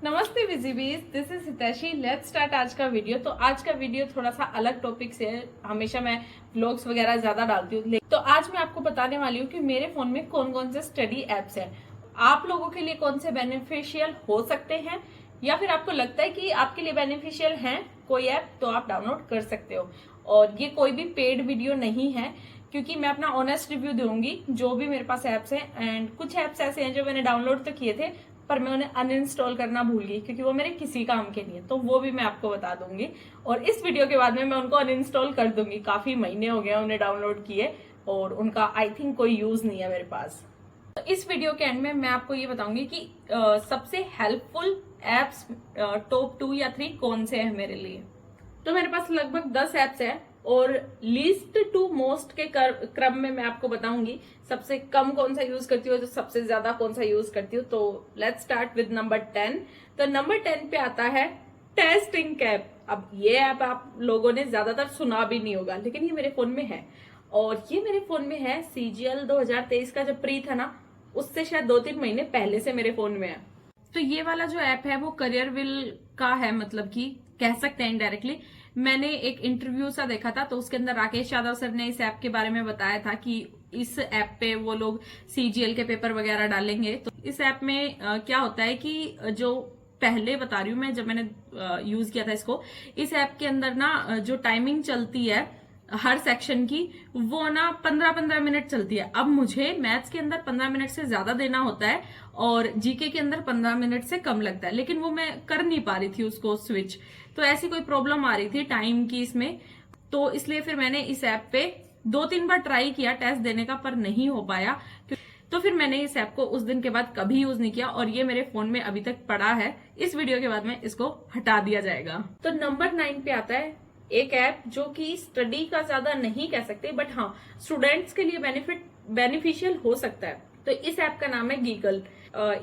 नमस्ते विजिबीज, this is हितैषी। Let's start आज का वीडियो। तो आज का वीडियो थोड़ा सा अलग टॉपिक से है। हमेशा मैं व्लॉग्स वगैरह ज्यादा डालती हूँ, तो आज मैं आपको बताने वाली हूँ कि मेरे फोन में कौन कौन से स्टडी एप्स हैं, आप लोगों के लिए कौन से बेनिफिशियल हो सकते हैं, या फिर आपको लगता है कि आपके लिए बेनिफिशियल हैं कोई ऐप तो आप डाउनलोड कर सकते हो। और ये कोई भी पेड वीडियो नहीं है, क्योंकि मैं अपना ऑनेस्ट रिव्यू दूंगी जो भी मेरे पास एप्स हैं। एंड कुछ एप्स ऐसे हैं जो मैंने डाउनलोड तो किए थे पर मैं उन्हें अनइंस्टॉल करना भूल गई, क्योंकि वो मेरे किसी काम के नहीं है, तो वो भी मैं आपको बता दूंगी। और इस वीडियो के बाद में मैं उनको अनइंस्टॉल कर दूंगी। काफी महीने हो गए उन्हें डाउनलोड किए और उनका आई थिंक कोई यूज नहीं है मेरे पास। तो इस वीडियो के एंड में मैं आपको ये बताऊंगी कि सबसे हेल्पफुल एप्स टॉप 2 या 3 कौन से हैं मेरे लिए। तो मेरे पास लगभग 10 एप्स है और लीस्ट टू मोस्ट के क्रम में मैं आपको बताऊंगी सबसे कम कौन सा यूज करती हूँ, सबसे ज्यादा कौन सा यूज करती हूँ। तो लेट्स स्टार्ट विद नंबर 10। तो नंबर 10 पे आता है टेस्टिंग ऐप। अब ये ऐप आप लोगों ने ज्यादातर सुना भी नहीं होगा, लेकिन ये मेरे फोन में है। और ये मेरे फोन में है CGL 2023 का जब प्री था ना, उससे शायद 2-3 महीने पहले से मेरे फोन में है। तो ये वाला जो ऐप है वो करियर विल का है, मतलब कि कह सकते हैं इनडायरेक्टली। मैंने एक इंटरव्यू सा देखा था, तो उसके अंदर राकेश यादव सर ने इस ऐप के बारे में बताया था कि इस ऐप पे वो लोग CGL के पेपर वगैरह डालेंगे। तो इस ऐप में क्या होता है कि जो पहले बता रही हूँ मैं, जब मैंने यूज किया था इसको, इस ऐप के अंदर ना जो टाइमिंग चलती है हर सेक्शन की, वो ना 15-15 मिनट चलती है। अब मुझे मैथ्स के अंदर 15 मिनट से ज्यादा देना होता है और जीके के अंदर 15 मिनट से कम लगता है, लेकिन वो मैं कर नहीं पा रही थी उसको स्विच। तो ऐसी कोई प्रॉब्लम आ रही थी टाइम की इसमें, तो इसलिए फिर मैंने इस ऐप पे 2-3 बार ट्राई किया टेस्ट देने का, पर नहीं हो पाया। तो फिर मैंने इस ऐप को उस दिन के बाद कभी यूज नहीं किया और ये मेरे फोन में अभी तक पड़ा है। इस वीडियो के बाद में इसको हटा दिया जाएगा। तो नंबर 9 पे आता है एक ऐप जो कि स्टडी का ज्यादा नहीं कह सकते, बट हाँ स्टूडेंट्स के लिए बेनिफिशियल हो सकता है। तो इस ऐप का नाम है गीगल।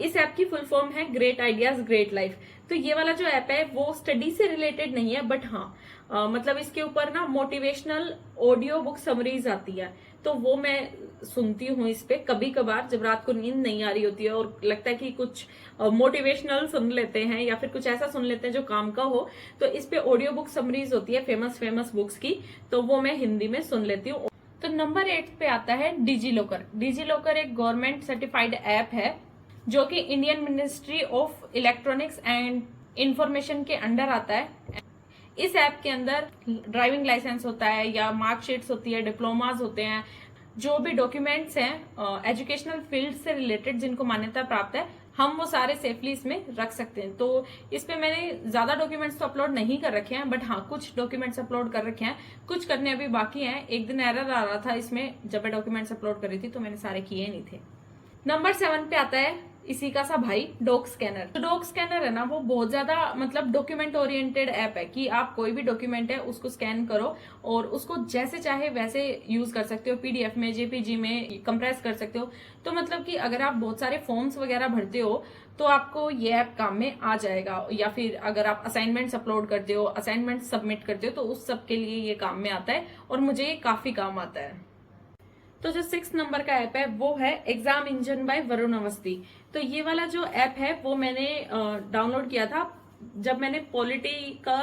इस ऐप की फुल फॉर्म है ग्रेट आइडियाज ग्रेट लाइफ। तो ये वाला जो ऐप है वो स्टडी से रिलेटेड नहीं है, बट हाँ मतलब इसके ऊपर ना मोटिवेशनल ऑडियो बुक समरीज आती है, तो वो मैं सुनती हूँ इस पे कभी कभार, जब रात को नींद नहीं आ रही होती है और लगता है कि कुछ मोटिवेशनल सुन लेते हैं या फिर कुछ ऐसा सुन लेते हैं जो काम का हो। तो इस पे ऑडियो बुक समरीज होती है फेमस बुक्स की, तो वो मैं हिंदी में सुन लेती हूँ। तो नंबर 8 पे आता है डिजी लॉकर। डिजी लॉकर एक गवर्नमेंट सर्टिफाइड ऐप है जो कि Indian ministry of electronics and information के अंडर आता है। इस ऐप के अंदर ड्राइविंग लाइसेंस होता है या मार्कशीट्स होती है, डिप्लोमास होते हैं, जो भी डॉक्यूमेंट्स हैं एजुकेशनल फील्ड से रिलेटेड जिनको मान्यता प्राप्त है, हम वो सारे सेफली इसमें रख सकते हैं। तो इस पे मैंने ज्यादा डॉक्यूमेंट्स तो अपलोड नहीं कर रखे हैं, बट हाँ कुछ डॉक्यूमेंट्स अपलोड कर रखे हैं, कुछ करने अभी बाकी हैं। एक दिन एरर आ रहा था इसमें जब मैं डॉक्यूमेंट्स अपलोड कर रही थी, तो मैंने सारे किए नहीं थे। नंबर 7 पे आता है इसी का सा भाई डॉक स्कैनर। तो डॉक स्कैनर है ना, वो बहुत ज्यादा मतलब डॉक्यूमेंट ओरिएंटेड ऐप है कि आप कोई भी डॉक्यूमेंट है उसको स्कैन करो और उसको जैसे चाहे वैसे यूज कर सकते हो, PDF में, JPG में कंप्रेस कर सकते हो। तो मतलब कि अगर आप बहुत सारे फॉर्म्स वगैरह भरते हो तो आपको ये ऐप काम में आ जाएगा, या फिर अगर आप असाइनमेंट्स अपलोड करते हो, असाइनमेंट सबमिट करते हो, तो उस सब के लिए ये काम में आता है और मुझे ये काफी काम आता है। तो जो 6 नंबर का ऐप है वो है exam engine by Varun Awasthi. तो ये वाला जो ऐप है वो मैंने डाउनलोड किया था जब मैंने पॉलिटी का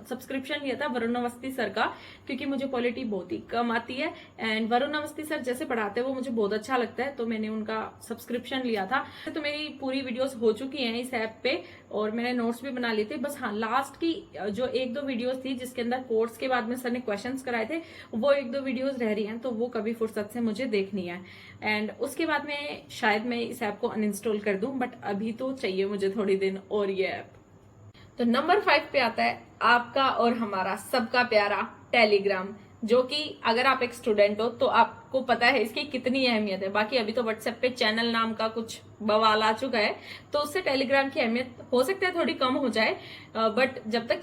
सब्सक्रिप्शन लिया था वरुण अवस्थी सर का, क्योंकि मुझे पॉलिटी बहुत ही कम आती है एंड वरुण अवस्थी सर जैसे पढ़ाते हैं वो मुझे बहुत अच्छा लगता है, तो मैंने उनका सब्सक्रिप्शन लिया था। तो मेरी पूरी वीडियोस हो चुकी हैं इस ऐप पे और मैंने नोट्स भी बना लिए थे। बस हाँ लास्ट की जो 1-2 वीडियोस थी जिसके अंदर कोर्स के बाद में सर ने क्वेश्चंस कराए थे, वो 1-2 वीडियोस रह रही हैं, तो वो कभी फुर्सत से मुझे देखनी है। एंड उसके बाद में शायद मैं इस ऐप को अनइंस्टॉल कर दूं, बट अभी तो चाहिए मुझे थोड़ी दिन और ये ऐप। तो नंबर 5 पे आता है आपका और हमारा सबका प्यारा टेलीग्राम, जो कि अगर आप एक स्टूडेंट हो तो आपको पता है इसकी कितनी अहमियत है। बाकी अभी तो व्हाट्सएप पे चैनल नाम का कुछ बवाल आ चुका है, तो उससे टेलीग्राम की अहमियत हो सकता है थोड़ी कम हो जाए, बट जब तक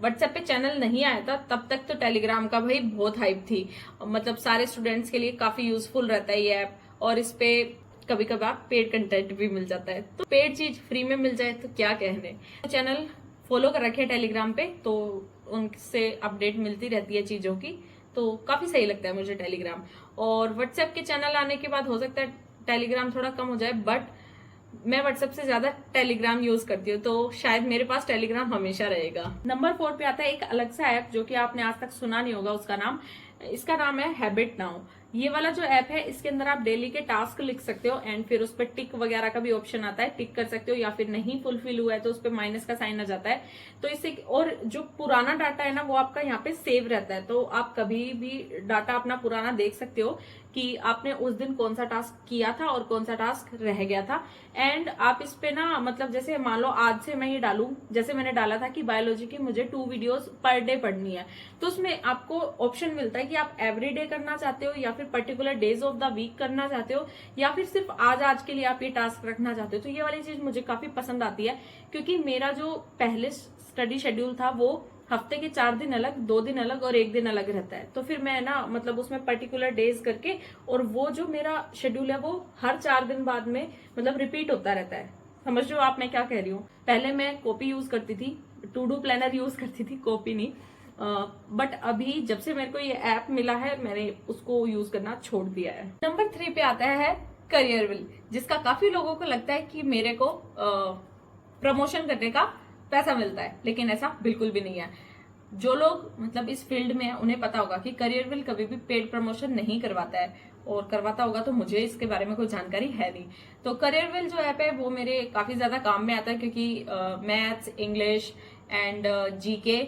व्हाट्सएप पे चैनल नहीं आया था तब तक तो टेलीग्राम का भाई बहुत हाइप थी। मतलब सारे स्टूडेंट्स के लिए काफी यूजफुल रहता है ये ऐप, और इस पे कभी कभार पेड कंटेंट भी मिल जाता है, तो पेड चीज फ्री में मिल जाए तो क्या कहने। चैनल फॉलो कर रखे टेलीग्राम पे, तो उनसे अपडेट मिलती रहती है चीजों की, तो काफी सही लगता है मुझे टेलीग्राम। और व्हाट्सएप के चैनल आने के बाद हो सकता है टेलीग्राम थोड़ा कम हो जाए, बट मैं व्हाट्सएप से ज्यादा टेलीग्राम यूज करती हूँ, तो शायद मेरे पास टेलीग्राम हमेशा रहेगा। नंबर 4 पे आता है एक अलग सा ऐप जो कि आपने आज तक सुना नहीं होगा, इसका नाम है हैबिट नाउ। ये वाला जो ऐप है, इसके अंदर आप डेली के टास्क लिख सकते हो एंड फिर उस पर टिक वगैरह का भी ऑप्शन आता है, टिक कर सकते हो, या फिर नहीं फुलफिल हुआ है तो उस पर माइनस का साइन आ जाता है। तो इससे और जो पुराना डाटा है ना, वो आपका यहाँ पे सेव रहता है, तो आप कभी भी डाटा अपना पुराना देख सकते हो कि आपने उस दिन कौन सा टास्क किया था और कौन सा टास्क रह गया था। एंड आप इस पे ना, मतलब जैसे मान लो आज से मैं ये डालूं, जैसे मैंने डाला था कि बायोलॉजी की मुझे 2 वीडियोस पर डे पढ़नी है, तो उसमें आपको ऑप्शन मिलता है कि आप एवरी डे करना चाहते हो या फिर particular days of the week करना चाहते हो, या फिर सिर्फ आज के लिए आप ये टास्क रखना चाहते हो। तो ये वाली चीज मुझे काफी पसंद आती है, क्योंकि मेरा जो पहले स्टडी शेड्यूल था वो हफ्ते के 4 दिन अलग, 2 दिन अलग और 1 दिन अलग रहता है। तो फिर मैं ना, मतलब उसमें पर्टिकुलर डेज करके, और वो जो मेरा शेड्यूल है वो हर 4 दिन बाद में मतलब रिपीट होता रहता है। समझ रहे हो आप मैं क्या कह रही हूँ? पहले मैं कॉपी यूज करती थी, टू डू प्लानर यूज करती थी, कॉपी नहीं। बट अभी जब से मेरे को ये ऐप मिला है, मैंने उसको यूज करना छोड़ दिया है। नंबर 3 पे आता है करियर विल, जिसका काफी लोगों को लगता है कि मेरे को प्रमोशन करने का पैसा मिलता है, लेकिन ऐसा बिल्कुल भी नहीं है। जो लोग मतलब इस फील्ड में है उन्हें पता होगा कि करियर विल कभी भी पेड प्रमोशन नहीं करवाता है, और करवाता होगा तो मुझे इसके बारे में कोई जानकारी है नहीं। तो करियर विल जो ऐप है वो मेरे काफी ज्यादा काम में आता है, क्योंकि मैथ्स, इंग्लिश एंड जीके,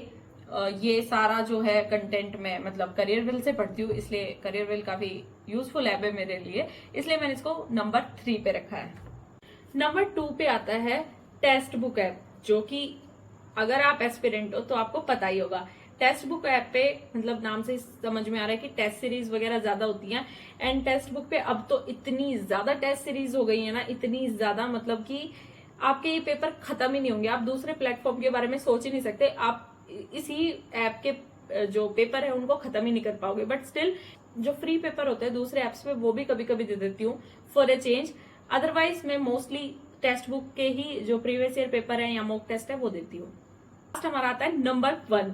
ये सारा जो है कंटेंट में मतलब करियर विल से पढ़ती हूँ, इसलिए करियर विल काफी यूजफुल ऐप है मेरे लिए, इसलिए मैंने इसको नंबर 3 पे रखा है। नंबर 2 पे आता है टेक्स्ट बुक ऐप, जो कि अगर आप एस्पिरेंट हो तो आपको पता ही होगा। टेक्स्ट बुक ऐप पे मतलब नाम से समझ में आ रहा है कि टेस्ट सीरीज वगैरह ज्यादा होती हैं, एंड टेक्स्ट बुक पे अब तो इतनी ज्यादा टेस्ट सीरीज हो गई है ना, इतनी ज्यादा, मतलब कि आपके ये पेपर खत्म ही नहीं होंगे। आप दूसरे प्लेटफॉर्म के बारे में सोच ही नहीं सकते, आप इसी ऐप के जो पेपर है उनको खत्म ही नहीं कर पाओगे। बट स्टिल जो फ्री पेपर होते हैं दूसरे ऐप्स पे वो भी कभी कभी दे देती हूँ फॉर ए चेंज, अदरवाइज मैं मोस्टली टेक्स्ट बुक के ही जो प्रीवियस ईयर पेपर है या मॉक टेस्ट है वो देती हूँ। लास्ट हमारा आता है नंबर 1।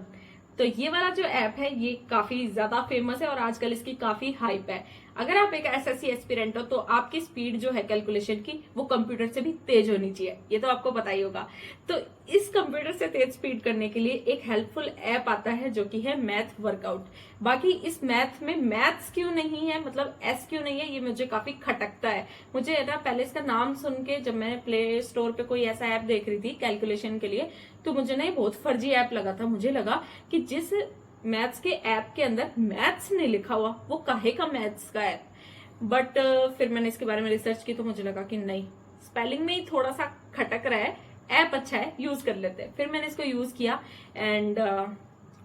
तो ये वाला जो ऐप है ये काफी ज्यादा फेमस है और आजकल इसकी काफी हाइप है। अगर आप एक एसएससी एस्पिरेंट हो तो आपकी स्पीड जो है कैलकुलेशन की वो कंप्यूटर से भी तेज होनी चाहिए, ये तो आपको पता ही होगा। तो इस कंप्यूटर से तेज स्पीड करने के लिए एक हेल्पफुल ऐप आता है जो कि है मैथ वर्कआउट। बाकी इस मैथ में मैथ्स क्यों नहीं है, मतलब एस क्यों नहीं है, ये मुझे काफी खटकता है। मुझे ना पहले इसका नाम सुन के जब मैंने प्ले स्टोर पे कोई ऐसा ऐप देख रही थी कैलकुलेशन के लिए, तो मुझे ना ये बहुत फर्जी ऐप लगा था। मुझे लगा कि जिस मैथ्स के ऐप के अंदर मैथ्स नहीं लिखा हुआ वो काहे का मैथ्स का ऐप। बट फिर मैंने इसके बारे में रिसर्च की तो मुझे लगा कि नहीं, स्पेलिंग में ही थोड़ा सा खटक रहा है, ऐप अच्छा है, यूज कर लेते हैं। फिर मैंने इसको यूज किया एंड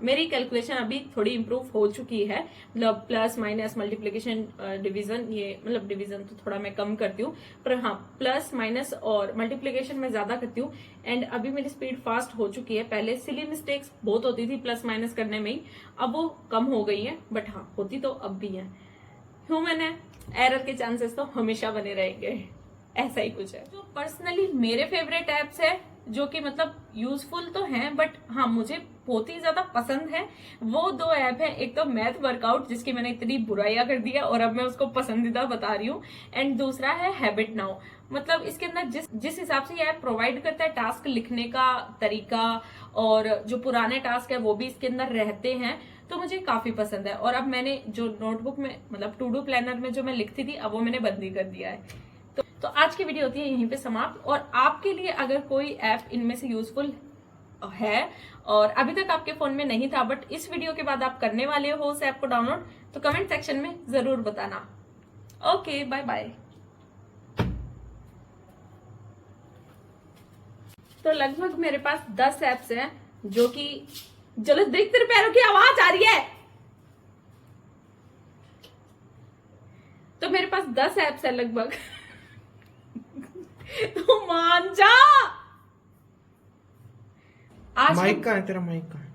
मेरी कैलकुलेशन अभी थोड़ी इंप्रूव हो चुकी है, मतलब प्लस माइनस मल्टीप्लिकेशन डिवीजन, ये मतलब डिवीजन तो थोड़ा मैं कम करती हूँ, पर हाँ प्लस माइनस और मल्टीप्लिकेशन में ज्यादा करती हूँ। एंड अभी मेरी स्पीड फास्ट हो चुकी है। पहले सिली मिस्टेक्स बहुत होती थी प्लस माइनस करने में ही, अब वो कम हो गई है, बट हाँ होती तो अब भी है। ह्यूमन है, एरर के चांसेस तो हमेशा बने रहेंगे, ऐसा ही कुछ है। जो पर्सनली मेरे फेवरेट एप्स है जो कि मतलब यूजफुल तो हैं बट हाँ मुझे बहुत ही ज्यादा पसंद है, वो 2 ऐप है। एक तो मैथ वर्कआउट जिसकी मैंने इतनी बुराइयां कर दी है और अब मैं उसको पसंदीदा बता रही हूँ, एंड दूसरा है हैबिट नाउ। मतलब इसके अंदर जिस हिसाब से ये ऐप प्रोवाइड करता है टास्क लिखने का तरीका, और जो पुराने टास्क है वो भी इसके अंदर रहते हैं, तो मुझे काफी पसंद है। और अब मैंने जो नोटबुक में मतलब टू डू प्लानर में जो मैं लिखती थी अब वो मैंने बंद ही कर दिया है। तो आज की वीडियो होती है यहीं पे समाप्त। और आपके लिए अगर कोई ऐप इनमें से यूजफुल है और अभी तक आपके फोन में नहीं था बट इस वीडियो के बाद आप करने वाले हो उस ऐप को डाउनलोड, तो कमेंट सेक्शन में जरूर बताना। Okay bye bye. तो लगभग मेरे पास 10 ऐप्स हैं जो कि, चलो देख तेरे पैरों की आवाज आ रही है। तो मेरे पास 10 ऐप्स है लगभग तो मान जा। आज माइक का है, तेरा माइक का है।